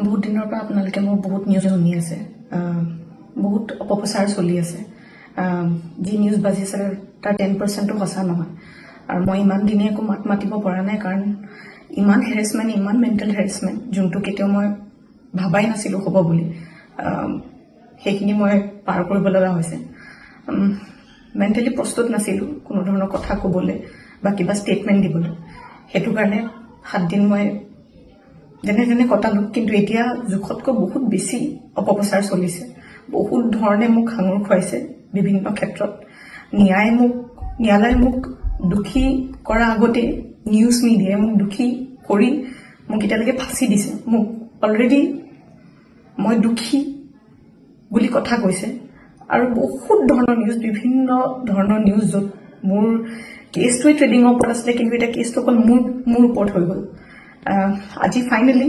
বহুত দিনৰ পৰা আপোনালোকে মোৰ বহুত নিউজ শুনি আছে, বহুত অপপ্ৰচাৰ চলি আছে। যি নিউজ বাজিছে তাৰ 10%ও সঁচা নহয়। আৰু মই ইমান দিনে একো মাত মাতিব পৰা নাই, কাৰণ ইমান হেৰেছমেণ্ট, ইমান মেণ্টেল হেৰেছমেণ্ট, যোনটো কেতিয়াও মই ভাবাই নাছিলোঁ হ'ব বুলি, সেইখিনি মই পাৰ কৰিব লগা হৈছে। মেণ্টেলি প্ৰস্তুত নাছিলোঁ কোনো ধৰণৰ কথা ক'বলৈ বা কিবা ষ্টেটমেণ্ট দিবলৈ। সেইটো কাৰণে 7 দিন মই যেনে তেনে কটালোঁ। কিন্তু এতিয়া জোখতকৈ বহুত বেছি অপপ্ৰচাৰ চলিছে। বহুত ধৰণে মোক সাঙুৰ খুৱাইছে বিভিন্ন ক্ষেত্ৰত। ন্যায়ালয়ে মোক দোষী কৰাৰ আগতে নিউজ মিডিয়াই মোক দোষী কৰি মোক এতিয়ালৈকে ফাঁচি দিছে। মোক অলৰেডি মই দোষী বুলি কথা কৈছে। আৰু বহুত ধৰণৰ নিউজ, বিভিন্ন ধৰণৰ নিউজ, য'ত মোৰ কেছটোৱে ট্ৰেডিঙৰ ওপৰত আছিলে, কিন্তু এতিয়া কেছটো অকল মোৰ ওপৰত হৈ গ'ল। আজি ফাইনেলি